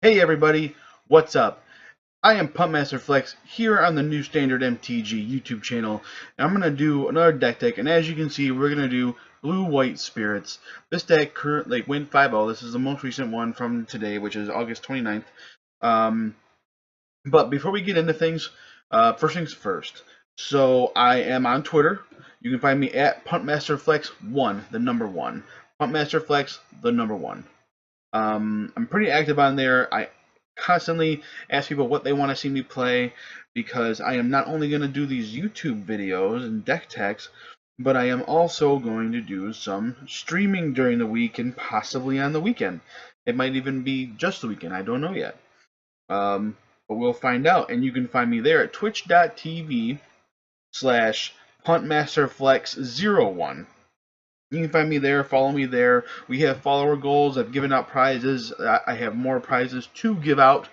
Hey everybody, what's up? I am Pumpmaster Flex here on the New Standard MTG YouTube channel, and I'm going to do another deck, and as you can see, we're going to do Blue-White Spirits. This deck currently went 5-0. This is the most recent one from today, which is August 29th. But before we get into things, first things first. So I am on Twitter. You can find me at PuntmasterFlex1, the number 1. PuntmasterFlex, the number 1. I'm pretty active on there. I constantly ask people what they want to see me play because I am not only going to do these YouTube videos and deck techs, but I am also going to do some streaming during the week and possibly on the weekend. It might even be just the weekend. I don't know yet. But we'll find out. And you can find me there at twitch.tv/PuntmasterFlex01. You can find me there, follow me there. We have follower goals. I've given out prizes. I have more prizes to give out.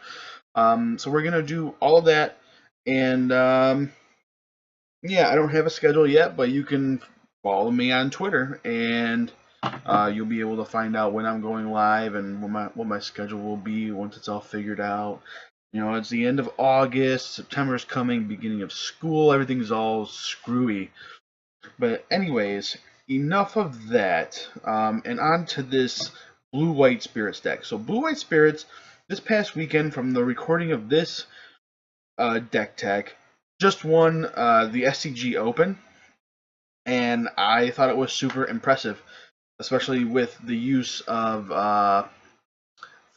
So we're going to do all of that. And yeah, I don't have a schedule yet, but you can follow me on Twitter, and you'll be able to find out when I'm going live and what my schedule will be once it's all figured out. You know, it's the end of August, September's coming, beginning of school, everything's all screwy. But anyways, enough of that, and on to this Blue-White Spirits deck. So Blue-White Spirits, this past weekend from the recording of this deck tech, just won the SCG Open, and I thought it was super impressive, especially with the use of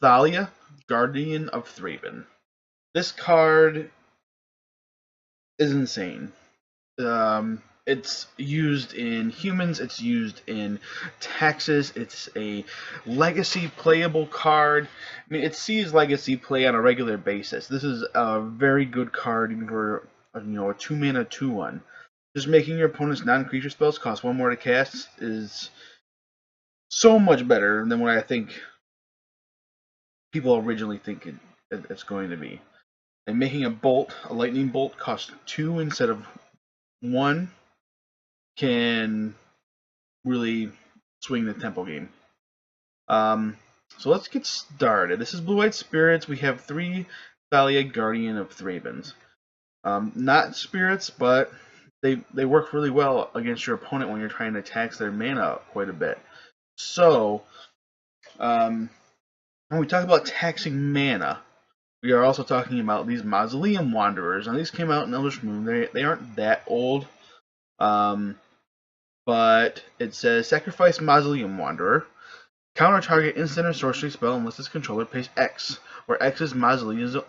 Thalia, Guardian of Thraben. This card is insane. It's used in humans, it's used in taxes, it's a legacy playable card. I mean, it sees legacy play on a regular basis. This is a very good card even for, a 2-mana 2/1. Just making your opponent's non-creature spells cost 1 more to cast is so much better than what I think people originally think it's going to be. And making a lightning bolt, cost 2 instead of 1 can really swing the tempo game. So let's get started. This is Blue-White Spirits. We have 3 Thalia Guardian of Thraben. Not spirits, but they work really well against your opponent when you're trying to tax their mana quite a bit. So, when we talk about taxing mana, we are also talking about these Mausoleum Wanderers. Now, these came out in Eldritch Moon. They aren't that old. But it says sacrifice Mausoleum Wanderer. Counter target instant or sorcery spell unless its controller pays X, where X is Mausoleum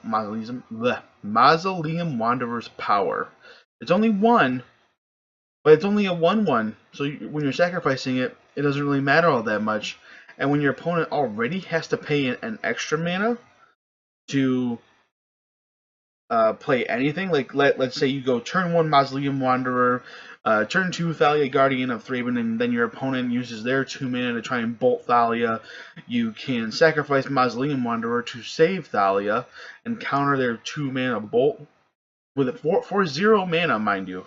Wanderer's power. It's only 1, but it's only a 1/1, so when you're sacrificing it, it doesn't really matter all that much. And when your opponent already has to pay an extra mana to play anything, like let's say you go turn 1 Mausoleum Wanderer, turn 2 Thalia Guardian of Thraben, and then your opponent uses their 2 mana to try and bolt Thalia, you can sacrifice Mausoleum Wanderer to save Thalia and counter their 2 mana bolt with it for 0 mana, mind you.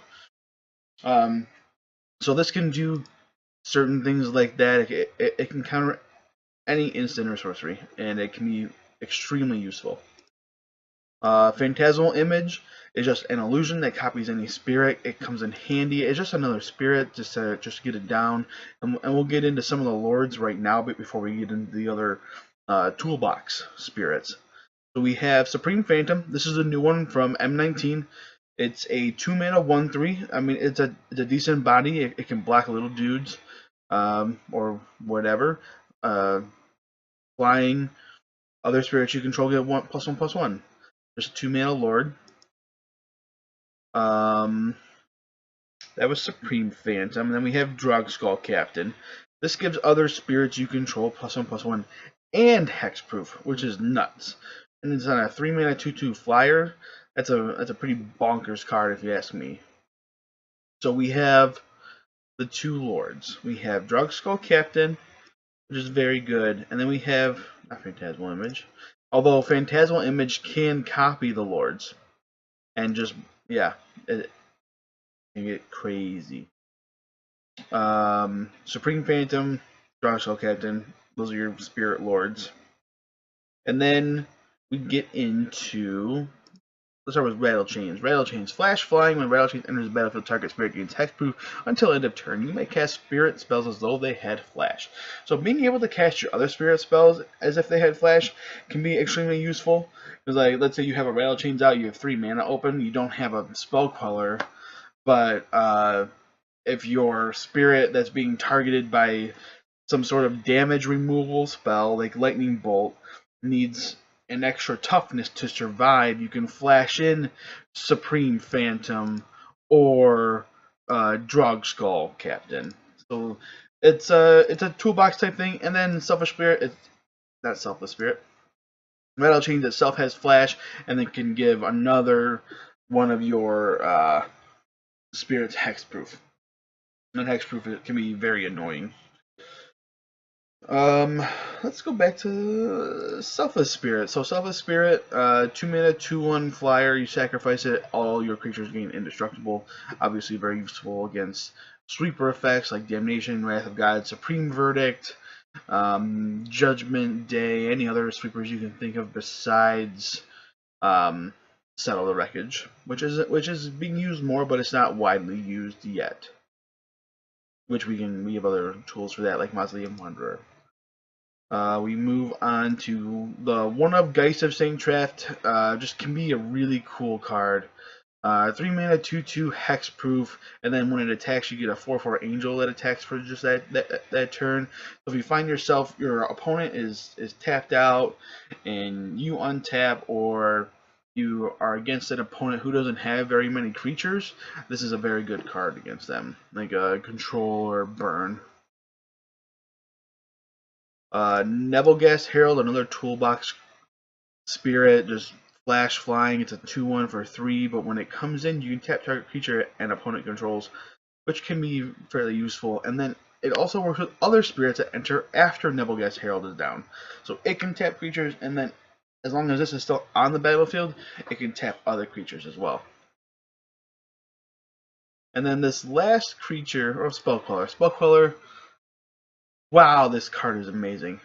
So this can do certain things like that. It can counter any instant or sorcery, and it can be extremely useful. Phantasmal Image is just an illusion that copies any spirit. It comes in handy. It's just another spirit just to get it down. And we'll get into some of the lords right now, but before we get into the other toolbox spirits. So we have Supreme Phantom. This is a new one from M19. It's a 2-mana 1/3. I mean, it's a decent body. It can block little dudes or whatever. Flying. Other spirits you control get +1/+1. There's a 2-mana lord. That was Supreme Phantom. And then we have Drogskull Captain. This gives other spirits you control +1/+1 and hexproof, which is nuts. And it's on a 3-mana 2/2 flyer. That's a pretty bonkers card if you ask me. So we have the 2 lords. We have Drogskull Captain, which is very good, and then we have not Phantasmal Image. Although Phantasmal Image can copy the lords, and just yeah, it can get crazy. Supreme Phantom, Drogskull Captain, those are your spirit lords. And then we get into, let's start with Rattle Chains. Rattle Chains. Flash flying. When Rattle Chains enters the battlefield, target spirit gains hexproof until end of turn. You may cast spirit spells as though they had flash. So being able to cast your other spirit spells as if they had flash can be extremely useful. Because, like, let's say you have a Rattle Chains out, you have 3 mana open, you don't have a spell queller, but if your spirit that's being targeted by some sort of damage removal spell, like Lightning Bolt, needs an extra toughness to survive, you can flash in Supreme Phantom or Drog-Skull Captain. So it's a toolbox type thing. And then Selfish Spirit, it's not Selfless Spirit. Rattle Chains itself has flash, and then can give another one of your spirits hexproof. And hexproof can be very annoying. Let's go back to Selfless Spirit. So Selfless Spirit, 2 mana, 2/1 flyer. You sacrifice it, all your creatures gain indestructible. Obviously very useful against sweeper effects like Damnation, Wrath of God, Supreme Verdict, Judgment Day, any other sweepers you can think of besides Settle the Wreckage, which is being used more, but it's not widely used yet. Which we have other tools for that, like Mausoleum Wanderer. We move on to the one of Geist of Sanctraft. Just can be a really cool card. 3 mana, 2/2 hexproof, and then when it attacks, you get a 4/4 angel that attacks for just that turn. So if you find yourself, your opponent is tapped out, and you untap, or you are against an opponent who doesn't have very many creatures, this is a very good card against them, like control or burn. Nebelgast Herald, another toolbox spirit, just flash flying. It's a 2/1 for 3, but when it comes in, you can tap target creature and opponent controls, which can be fairly useful. And then it also works with other spirits that enter after Nebelgast Herald is down. So it can tap creatures, and then as long as this is still on the battlefield, it can tap other creatures as well. And then this last creature, or Spell Queller, wow, this card is amazing.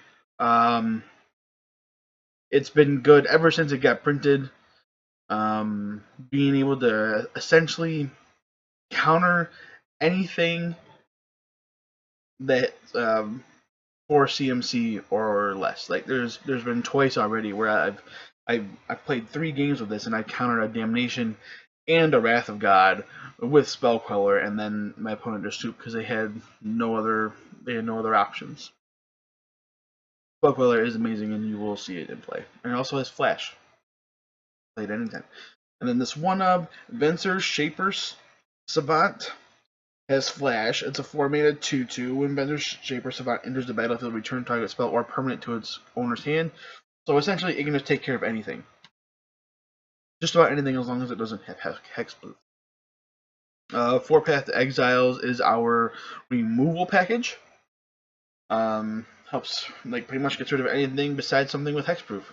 It's been good ever since it got printed. Being able to essentially counter anything that 4 CMC or less. Like there's been twice already where I've played 3 games with this, and I countered a Damnation and a Wrath of God with Spell Queller, and then my opponent just stooped because they had no other options. Spell Queller is amazing, and you will see it in play. And it also has flash. Played anytime. And then this one of Venser Shaper's Savant has flash. It's a 4 mana 2/2. When Venser Shaper Savant enters the battlefield, return target spell or permanent to its owner's hand. So essentially, it can just take care of anything. Just about anything, as long as it doesn't have hexproof. 4 Path to Exiles is our removal package. Helps like pretty much get rid of anything besides something with hexproof.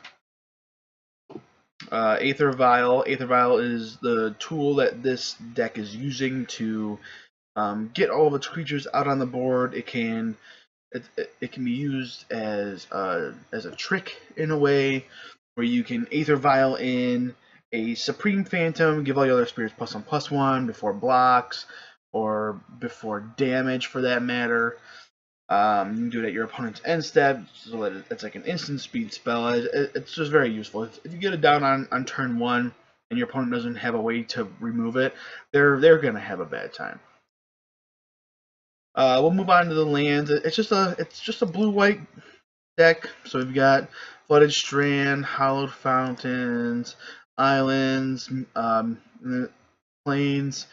Aether Vial. Aether Vial is the tool that this deck is using to get all of its creatures out on the board. It can be used as a trick in a way, where you can Aether Vial in a Supreme Phantom, give all your other spirits +1/+1 before blocks or before damage, for that matter. You can do it at your opponent's end step, so that it's like an instant speed spell. It's just very useful. If you get it down on turn 1 and your opponent doesn't have a way to remove it, they're gonna have a bad time. We'll move on to the lands. It's just a blue-white deck. So we've got Flooded Strand, Hallowed Fountains, Islands, Plains,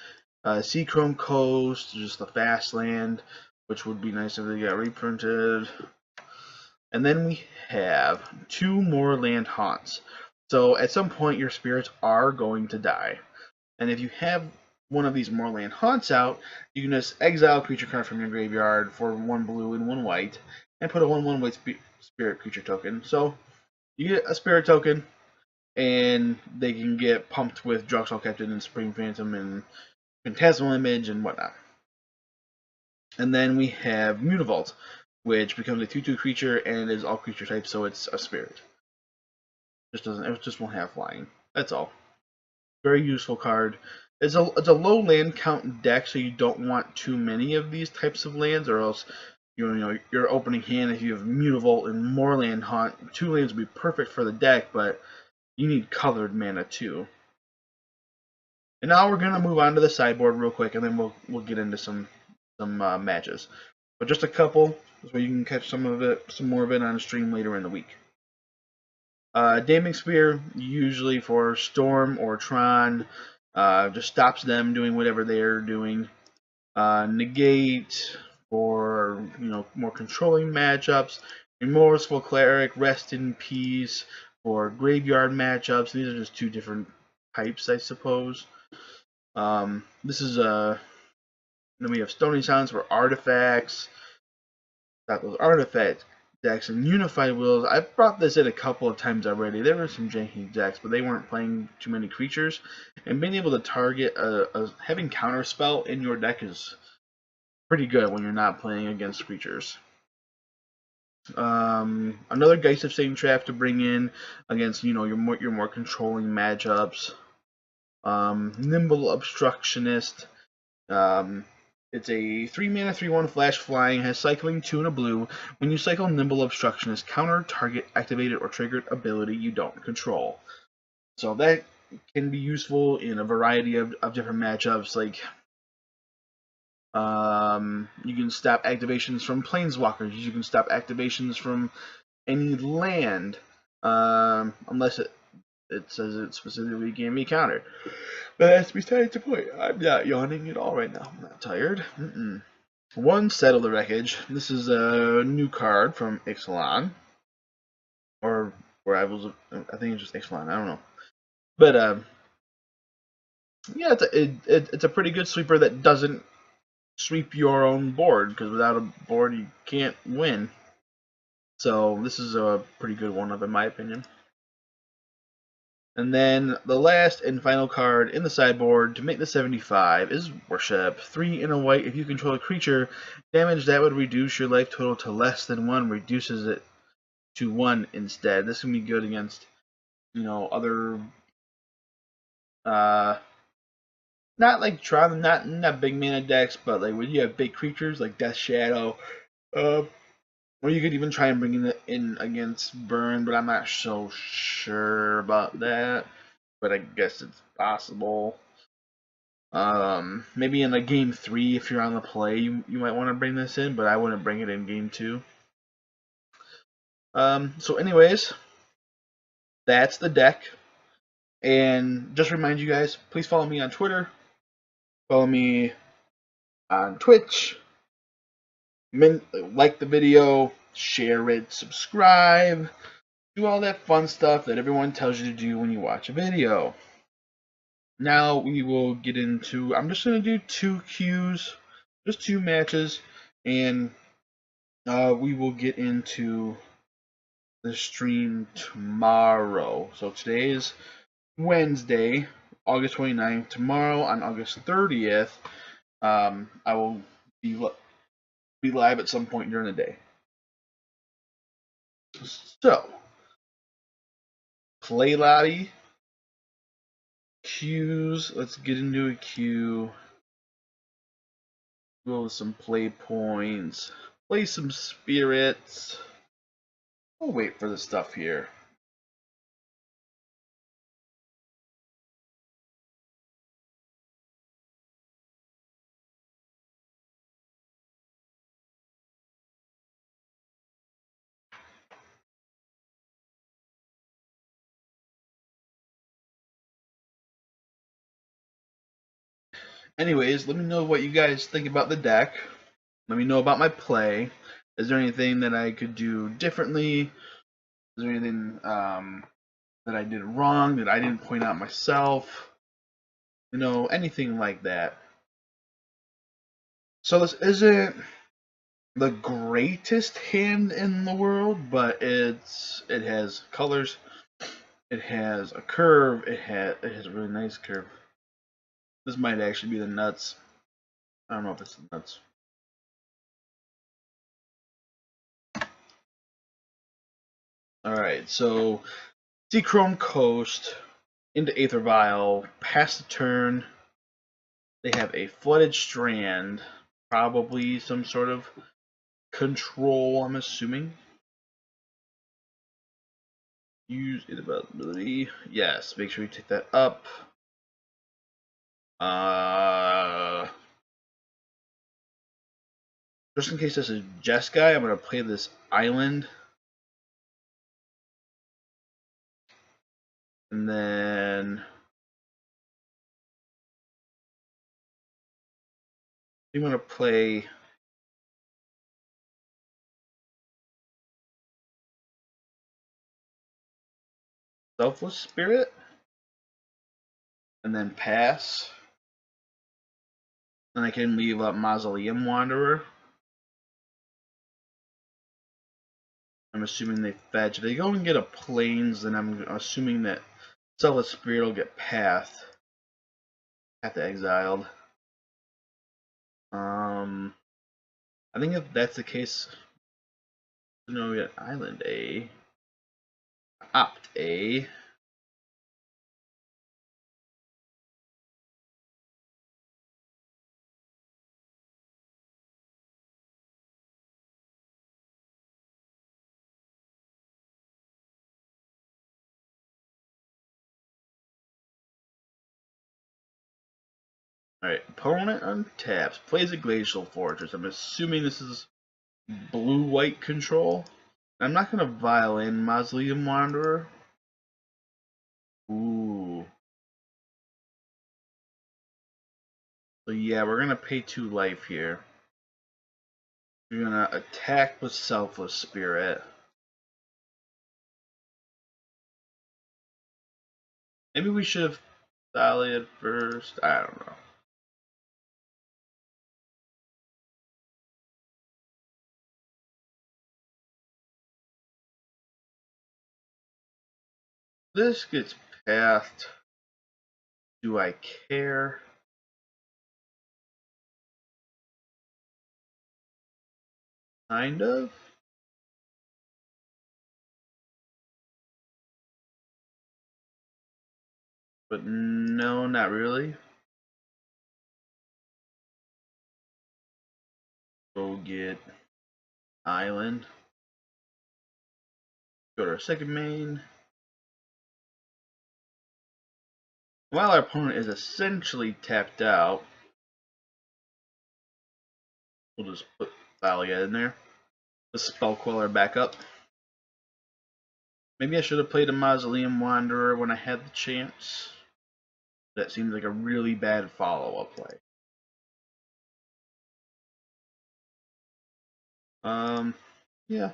Seachrome Coast, just the fast land, which would be nice if they got reprinted. And then we have 2 more land haunts. So at some point your spirits are going to die. And if you have one of these Moorland Haunts out, you can just exile a creature card from your graveyard for 1 blue and 1 white, and put a 1/1 white spirit creature token. So you get a spirit token, and they can get pumped with Drog-Skull Captain and Supreme Phantom and Phantasmal Image and whatnot. And then we have Mutavault, which becomes a 2/2 creature and is all creature types, so it's a spirit. It just won't have flying. That's all. Very useful card. It's a low land count deck, so you don't want too many of these types of lands, or else your opening hand, if you have Mutavault and Moorland Haunt, 2 lands would be perfect for the deck, but you need colored mana too. And now we're gonna move on to the sideboard real quick, and then we'll get into some matches. But just a couple, so you can catch some more of it on a stream later in the week. Damning Sphere, usually for Storm or Tron, just stops them doing whatever they're doing. Negate for more controlling matchups. Remorseful Cleric, Rest in Peace for graveyard matchups. These are just 2 different types, I suppose. This is then we have Stony Silence for artifacts. Got those artifact decks and Unified Wills. I've brought this in a couple of times already. There were some janky decks, but they weren't playing too many creatures. And being able to target having Counterspell in your deck is pretty good when you're not playing against creatures. Another Geist of Sanctrap to bring in against your more controlling matchups. Nimble Obstructionist. It's a 3-mana 3/1 flash flying, has cycling 2 and a blue. When you cycle Nimble Obstructionist, counter target activated or triggered ability you don't control. So that can be useful in a variety of different matchups. Like you can stop activations from Planeswalkers. You can stop activations from any land, unless it says it specifically can be countered. But that's besides the point. I'm not yawning at all right now. I'm not tired. One, Settle the Wreckage. This is a new card from Ixalan. Or Rivals of, I think it's just Ixalan, I don't know. But, yeah, it's a pretty good sweeper that doesn't sweep your own board, because without a board you can't win. So this is a pretty good one-up in my opinion. And then the last and final card in the sideboard to make the 75 is Worship. 3 in a white. If you control a creature, damage that would reduce your life total to less than 1 reduces it to 1 instead. This can be good against, other, not like Tron, not big mana decks, but like when you have big creatures like Death Shadow, or you could even try and bring it in against Burn, but I'm not so sure about that. But I guess it's possible. Maybe in like game 3, if you're on the play, you might want to bring this in, but I wouldn't bring it in game 2. So anyways, that's the deck. And just remind you guys, please follow me on Twitter. Follow me on Twitch. Like the video, share it, subscribe, do all that fun stuff that everyone tells you to do when you watch a video. Now we will get into, I'm just going to do 2 queues, just 2 matches, and we will get into the stream tomorrow. So today is Wednesday, August 29th. Tomorrow on August 30th, I will be live at some point during the day. So, play lobby, queues. Let's get into a queue. Go with some play points. Play some spirits. We'll wait for the stuff here. Anyways, let me know what you guys think about the deck. Let me know about my play. Is there anything that I could do differently? Is there anything that I did wrong that I didn't point out myself? Anything like that. So this isn't the greatest hand in the world, but it has colors. It has a curve. It has a really nice curve. This might actually be the nuts. I don't know if it's the nuts. Alright, so Seachrome Coast into Aether Vial, pass the turn. They have a Flooded Strand, probably some sort of control, I'm assuming. Use ability. Yes, make sure you take that up. Just in case this is Jeskai, I'm going to play this island. And then I'm going to play Selfless Spirit. And then pass. Then I can leave up Mausoleum Wanderer. I'm assuming they fetch. If they go and get a Plains, then I'm assuming that Selfless Spirit will get Path. Path exiled. I think if that's the case, we get Island A. Opt A. Alright, opponent untaps, plays a Glacial Fortress. I'm assuming this is blue-white control. I'm not going to Violin Mausoleum Wanderer. Ooh. So yeah, we're going to pay 2 life here. We're going to attack with Selfless Spirit. Maybe we should have Thalia first. I don't know. This gets passed. Do I care? Kind of. But no, not really. Go get Island. Go to our second main. While our opponent is essentially tapped out, we'll just put Thalia in there. The Spell Queller back up. Maybe I should have played a Mausoleum Wanderer when I had the chance. That seems like a really bad follow-up play. Yeah.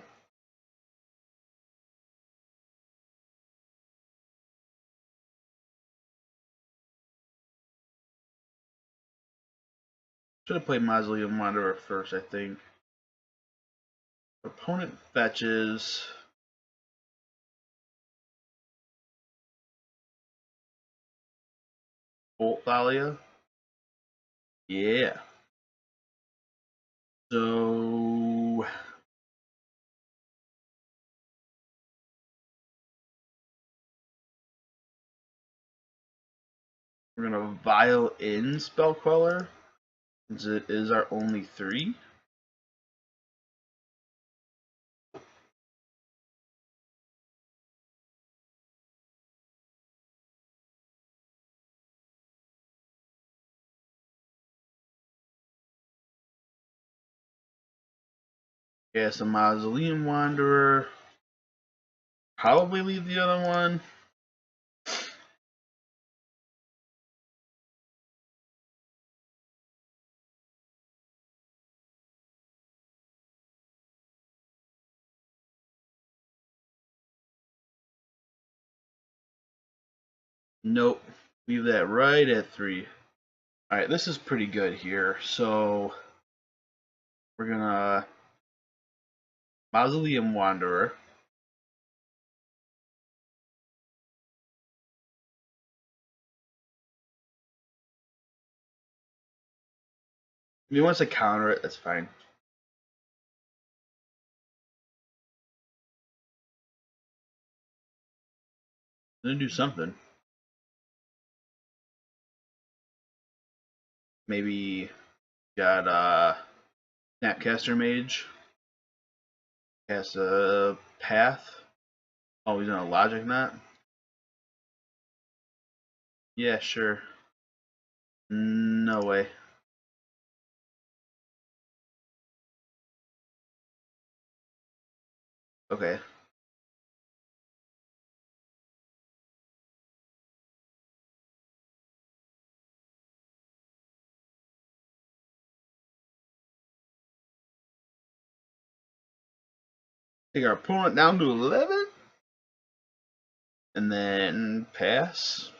Should have played Mausoleum Wanderer first, I think. Opponent fetches. Bolt Thalia. Yeah. So we're gonna Vial in Spell Queller, since it is our only 3. Yeah, so Mausoleum Wanderer. Probably leave the other one. Nope. Leave that right at 3. Alright, this is pretty good here. So we're gonna Mausoleum Wanderer. If he wants to counter it, that's fine. Gonna do something. Maybe got Snapcaster Mage. Cast a Path. Oh, he's on a Logic Knot? Yeah, sure. No way. Okay. Take our opponent down to 11. And then pass.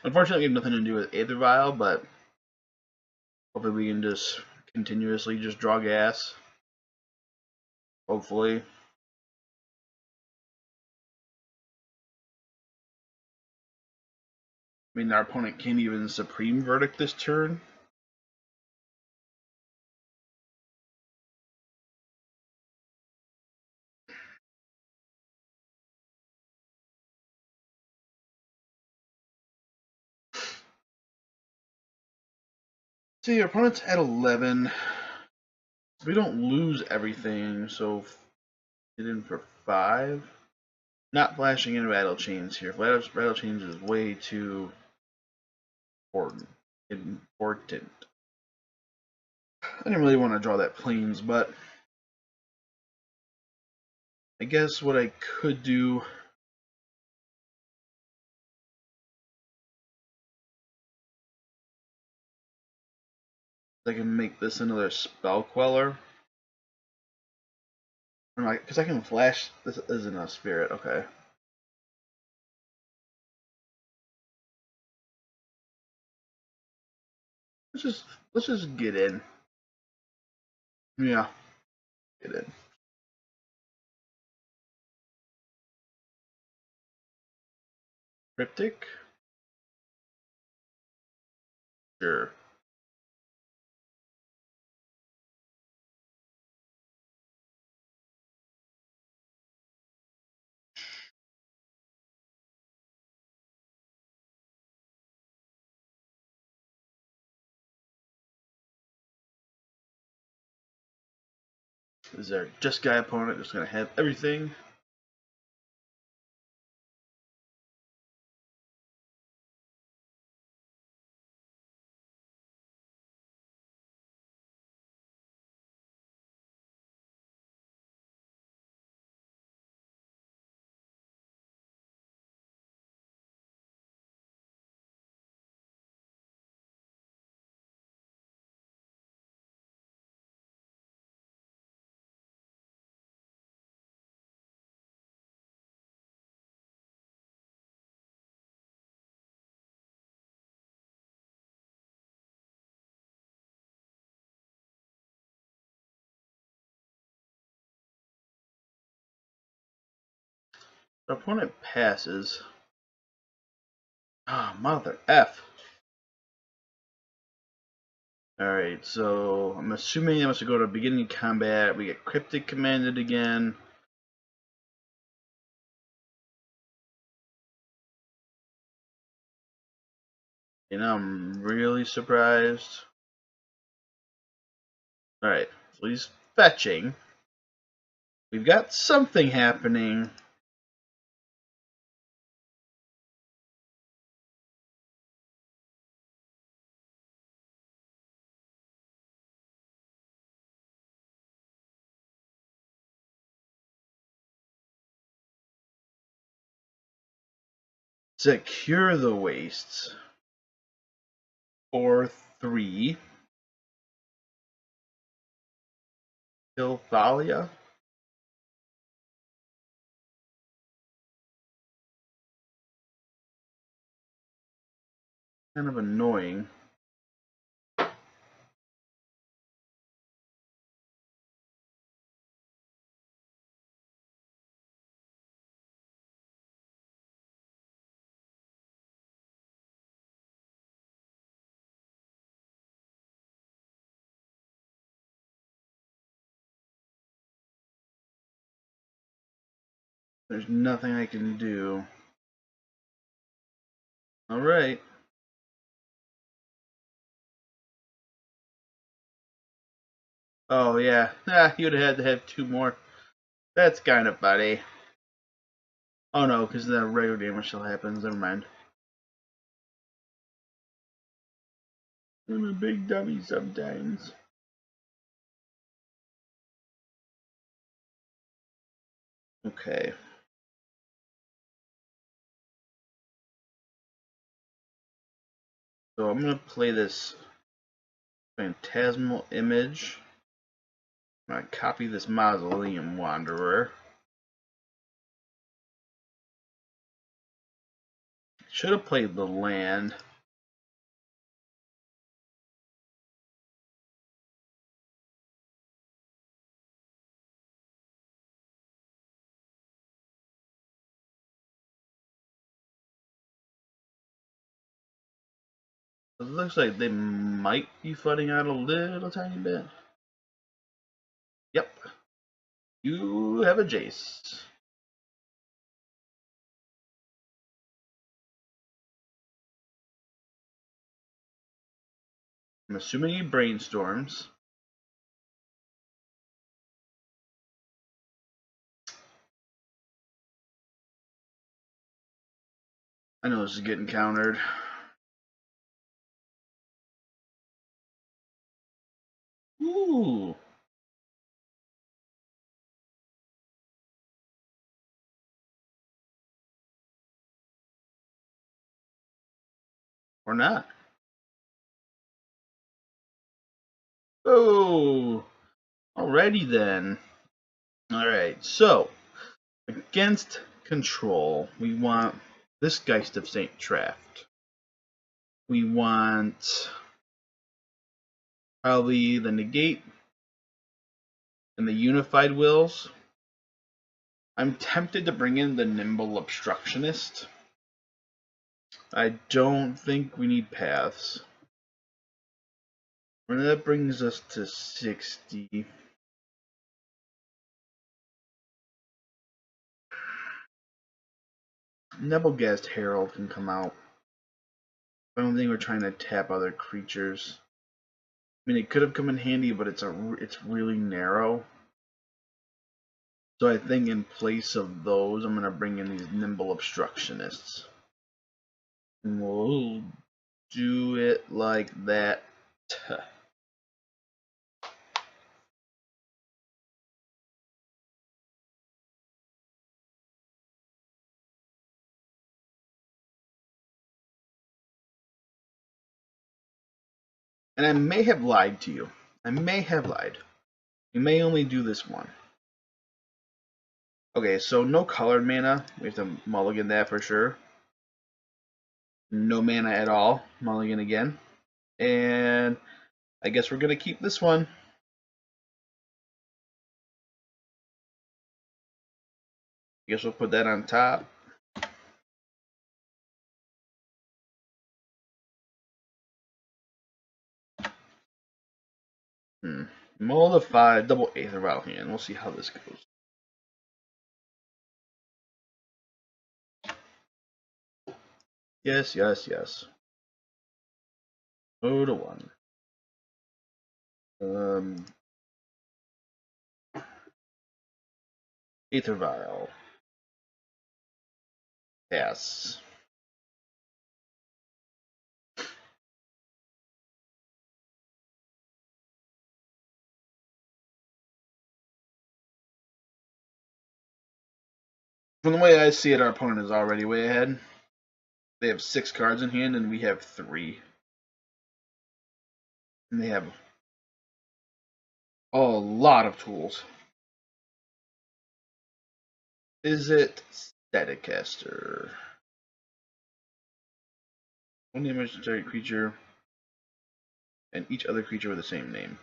Unfortunately, we have nothing to do with Aether Vial, but hopefully we can just continuously just draw gas. Hopefully. I mean, our opponent can't even Supreme Verdict this turn. See, our opponent's at 11. We don't lose everything, so get in for 5. Not flashing in Rattle Chains here. Rattle Chains is way too important. I didn't really want to draw that Plains, but I guess what I could do. I can make this another Spell Queller. Because I can flash. This isn't a spirit. Okay. Let's just get in. Yeah, get in. Cryptic. Sure. Is there just guy opponent just gonna have everything? The opponent passes. Ah, mother F. Alright, so I'm assuming I must go to beginning combat. We get Cryptic commanded again. And I'm really surprised. Alright, so he's fetching. We've got something happening. Secure the wastes. Or 3. Kill Thalia. Kind of annoying. There's nothing I can do. Alright. Oh, yeah. You would have had to have 2 more. That's kind of funny. Oh no, because the regular damage still happens. Never mind. I'm a big dummy sometimes. Okay. So I'm going to play this Phantasmal Image. I'm going to copy this Mausoleum Wanderer. Should have played the land. It looks like they might be flooding out a little tiny bit. Yep. You have a Jace. I'm assuming he brainstorms. I know this is getting countered. Ooh. Or not. Oh. Alrighty then. Alright, so against control, we want this Geist of Saint Traft. We want probably the Negate and the Unified Wills. I'm tempted to bring in the Nimble Obstructionist. I don't think we need paths. And that brings us to 60. Nebelgast Herald can come out. I don't think we're trying to tap other creatures. I mean, it could have come in handy, but it's really narrow. So I think in place of those, I'm gonna bring in these Nimble Obstructionists. And we'll do it like that. And I may have lied to you. I may have lied. You may only do this one. Okay, so no colored mana. We have to mulligan that for sure. No mana at all. Mulligan again. And I guess we're going to keep this one. I guess we'll put that on top. Moldify, double Aether Vial hand. We'll see how this goes. Yes, yes, yes. 0 to 1. Aether Vial. Pass. From the way I see it, our opponent is already way ahead. They have 6 cards in hand, and we have 3. And they have a lot of tools. Is it Staticaster? One damage to target creature, and each other creature with the same name.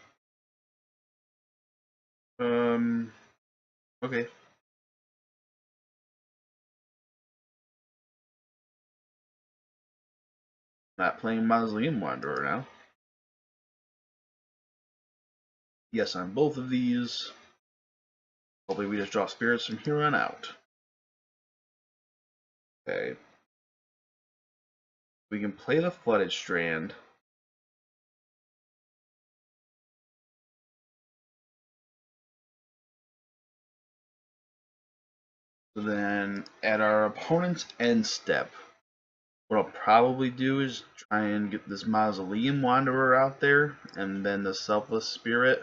Okay. Not playing Mausoleum Wanderer now. Yes, on both of these. Hopefully we just draw spirits from here on out. Okay. We can play the Flooded Strand. So then at our opponent's end step, what I'll probably do is try and get this Mausoleum Wanderer out there, and then the Selfless Spirit.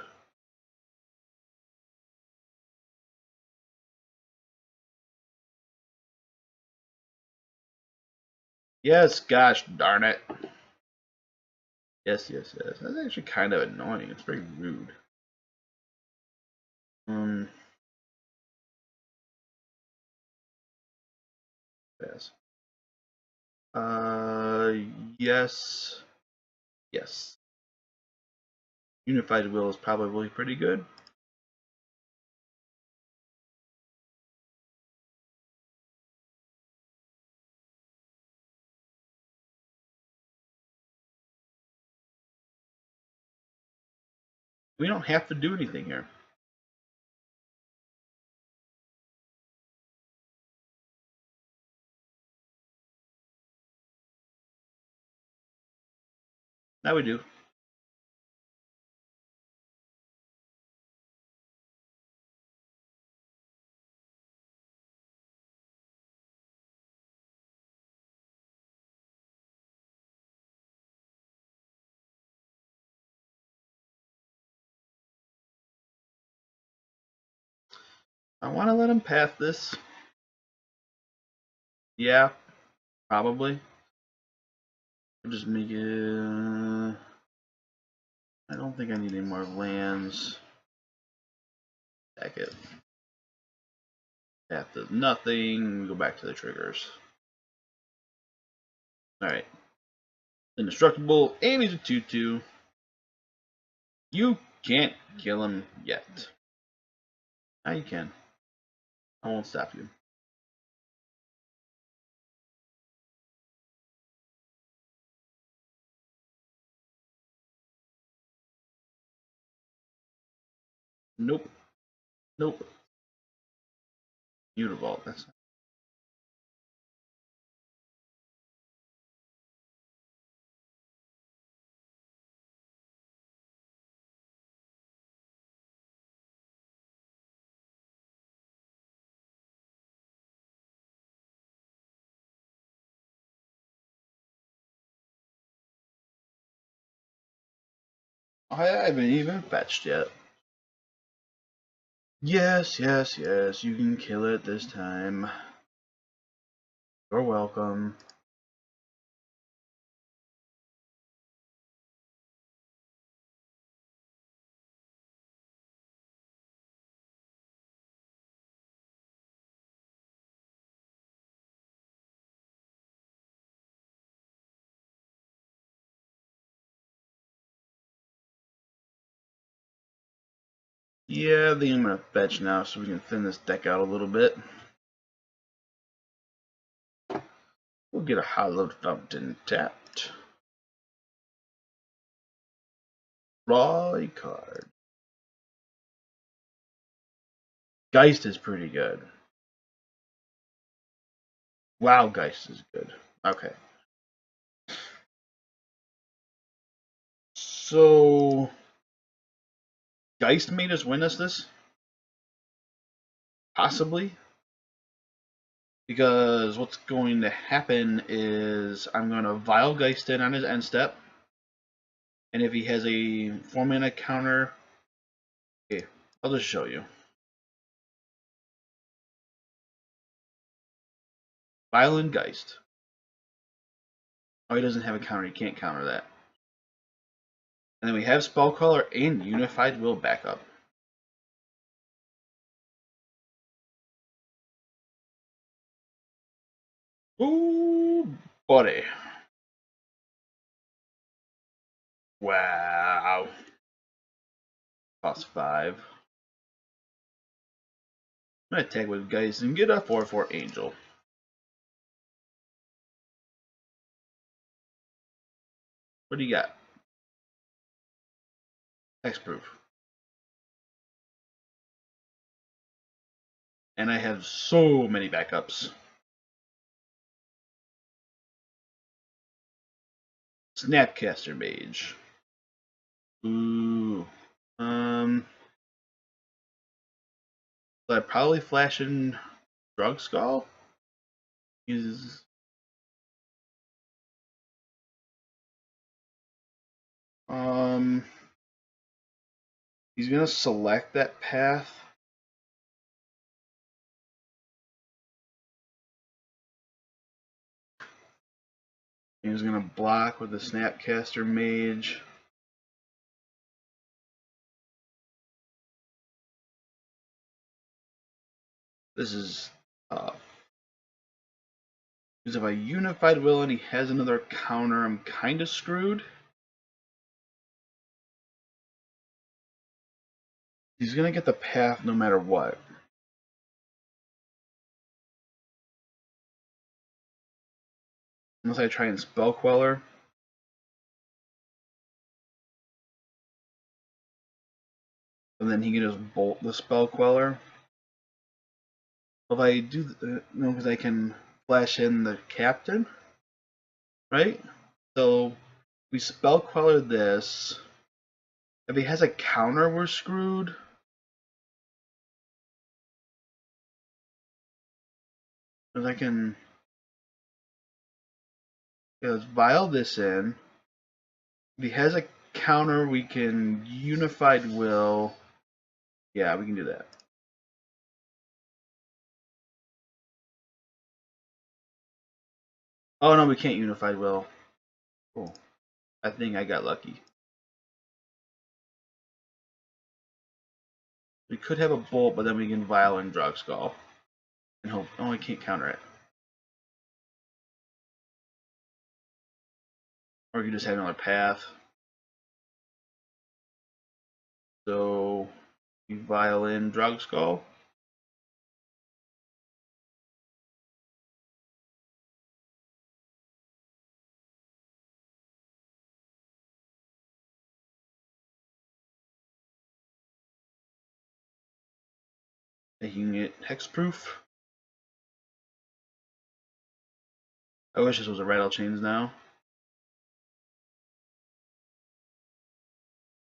Yes, gosh darn it. Yes, yes, yes. That's actually kind of annoying. It's very rude. Yes. Yes. Yes. Unified Will is probably pretty good. We don't have to do anything here. Now we do. I want to let him pass this. Yeah, probably. We'll just make it. I don't think I need any more lands. Back it. Path does nothing. We go back to the triggers. Alright. Indestructible, and he's a 2-2. You can't kill him yet. Now you can. I won't stop you. Nope. Nope. Mutavault. That's I haven't even fetched yet. Yes, yes, yes. You can kill it this time. You're welcome. Yeah, I think I'm gonna fetch now so we can thin this deck out a little bit. We'll get a Hallowed Fountain tapped. Draw a card. Geist is pretty good. Wow, Geist is good. Okay. So Geist made us win us this? Possibly. Because what's going to happen is I'm going to Vile Geist in on his end step. And if he has a 4-mana counter, okay, I'll just show you. Violent Geist. Oh, he doesn't have a counter, he can't counter that. And then we have Spellcaller and Unified Will backup. Ooh, buddy. Wow. Cost 5. I'm gonna tag with Geist and get a 4/4 Angel. What do you got? Hexproof. And I have so many backups. Snapcaster Mage. Ooh. But I'd probably flash in Drug Skull. He's he's gonna select that path. He's gonna block with the Snapcaster Mage. This is tough. Because if I Unified Will and he has another counter, I'm kind of screwed. He's gonna get the path no matter what. Unless I try and Spell Queller. And then he can just bolt the Spell Queller. If I do, no, because I can flash in the Captain, right? So we Spell Queller this. If he has a counter, we're screwed. Because I can, yeah, let's vial this in. If he has a counter, we can Unified Will. Yeah, we can do that. Oh no, we can't Unified Will. Cool. I think I got lucky. We could have a bolt, but then we can vial and Drug Skull. And hope. Oh, I can't counter it. Or you just have another path. So you vial in Drug Skull. Making it hexproof. I wish this was a Rattle Chains now.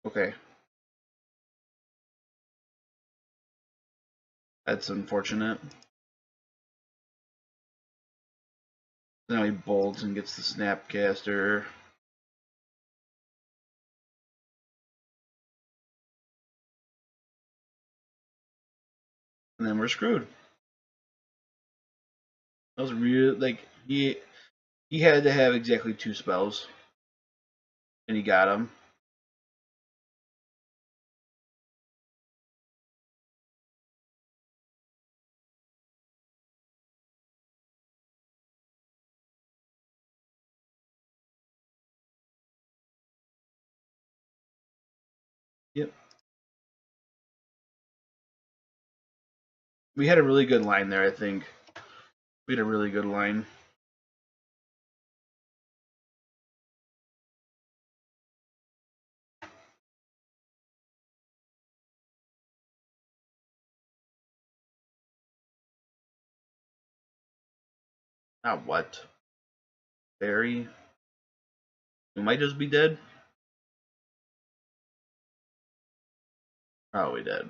Okay. That's unfortunate. Now he bolts and gets the Snapcaster. And then we're screwed. That was real. Like he had to have exactly 2 spells, and he got them. Yep. We had a really good line there, I think. We had a really good line. Not what? Barry? We might just be dead. Probably dead.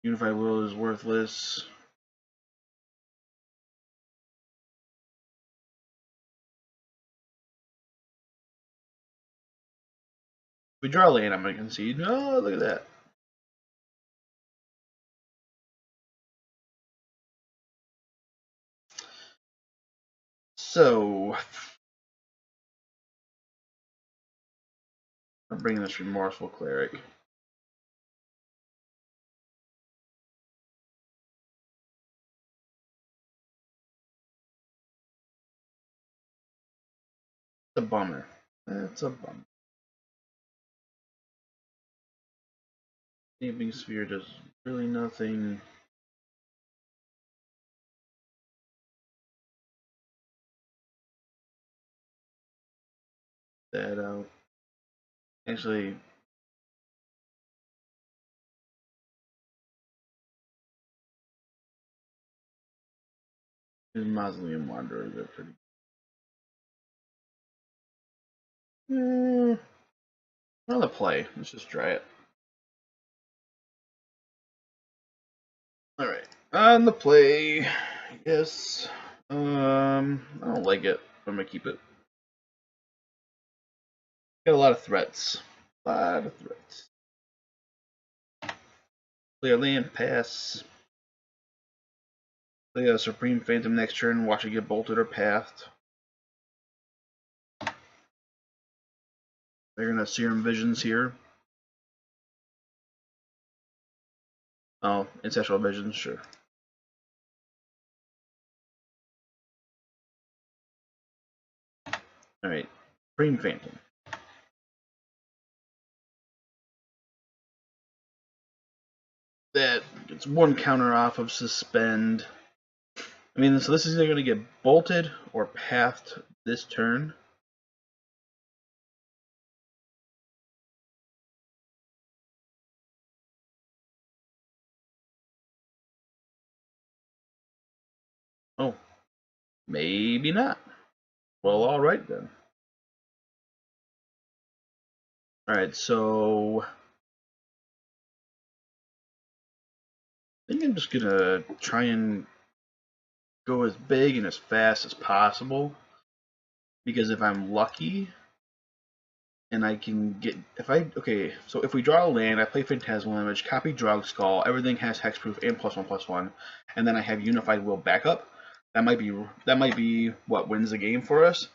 Unified Will is worthless. If we draw a land, I'm going to concede. Oh, look at that. So, I'm bringing this Remorseful Cleric. It's a bummer. That's a bummer. Camping Sphere does really nothing. That out. Actually, his Mausoleum Wanderers are pretty. On the play. Let's just try it. Alright. On the play. Yes. I don't like it. I'm gonna keep it. Got a lot of threats. A lot of threats. Play a land, pass. Play a Supreme Phantom next turn, watch it get bolted or pathed. They're gonna Serum Visions here. Oh, Ancestral Visions, sure. Alright, Supreme Phantom. That gets one counter off of Suspend. I mean, so this is either going to get bolted or pathed this turn. Oh, maybe not. Well, alright then. Alright, so I think I'm just going to try and go as big and as fast as possible. Because if I'm lucky, and I can get, okay, so if we draw a land, I play Phantasmal Image, copy Drogskol, everything has hexproof and +1/+1, and then I have Unified Will backup. That might be what wins the game for us.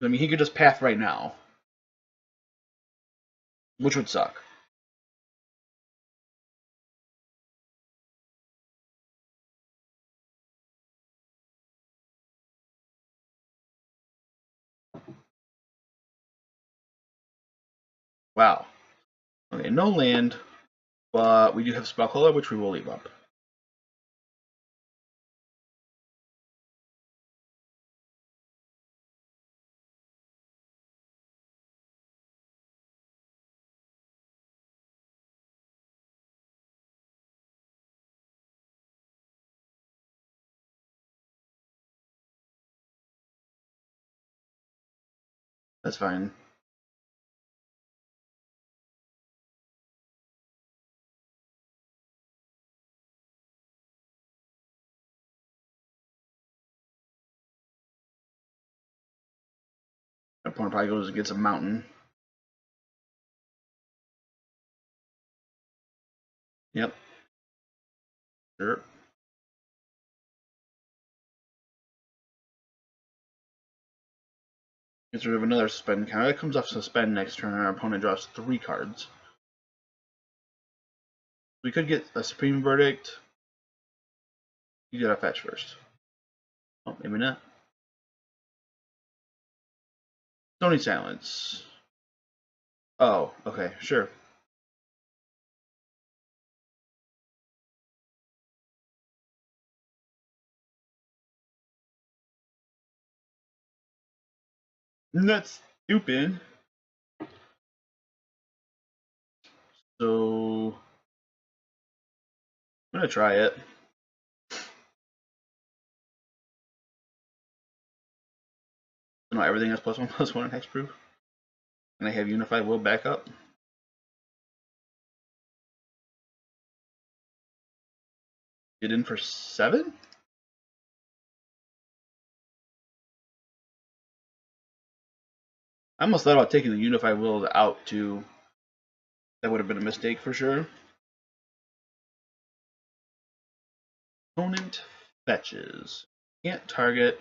I mean, he could just path right now, which would suck. Wow. Okay, no land, but we do have Spell Color, which we will leave up. That's fine. My opponent probably goes and gets a mountain. Yep. Sure. Gets rid of another suspend counter. That comes off suspend next turn, and our opponent draws 3 cards. We could get a Supreme Verdict. You gotta fetch first. Oh, maybe not. Stony Silence. Oh, okay, sure. That's stupid. So I'm gonna try it. No, everything has +1/+1 and hexproof. And I have Unified Will backup. Get in for 7? I almost thought about taking the Unified Wills out too. That would have been a mistake for sure. Opponent fetches. Can't target.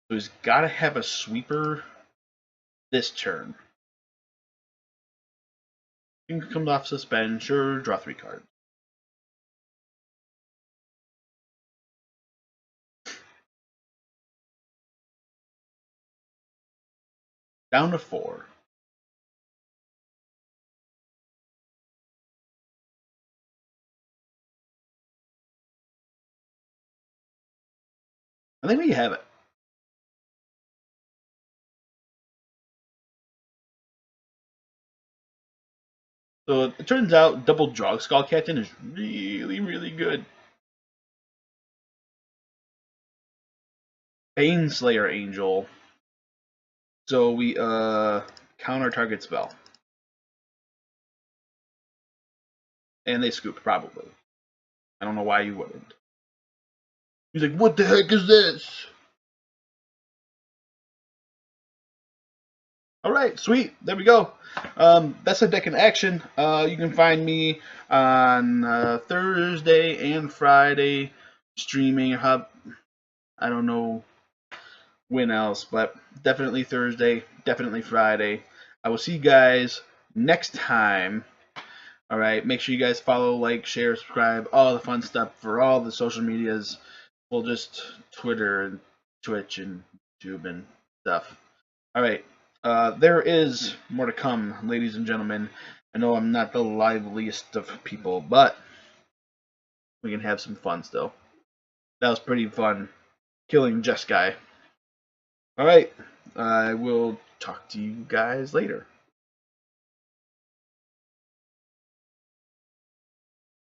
So he's got to have a sweeper this turn. Comes off suspend. Sure, draw 3 cards. Down to 4. I think we have it. So it turns out double Drogskol Captain is really, really good. Baneslayer Angel. So we counter target spell. And they scooped, probably. I don't know why you wouldn't. He's like, what the heck is this? Alright, sweet. There we go. That's a deck in action. You can find me on Thursday and Friday streaming. I don't know when else, but definitely Thursday, definitely Friday. I will see you guys next time. Alright, make sure you guys follow, like, share, subscribe, all the fun stuff for all the social medias. Well, just Twitter and Twitch and YouTube and stuff. Alright, there is more to come, ladies and gentlemen. I know I'm not the liveliest of people, but we can have some fun still. That was pretty fun, killing Jeskai. Alright, I will talk to you guys later.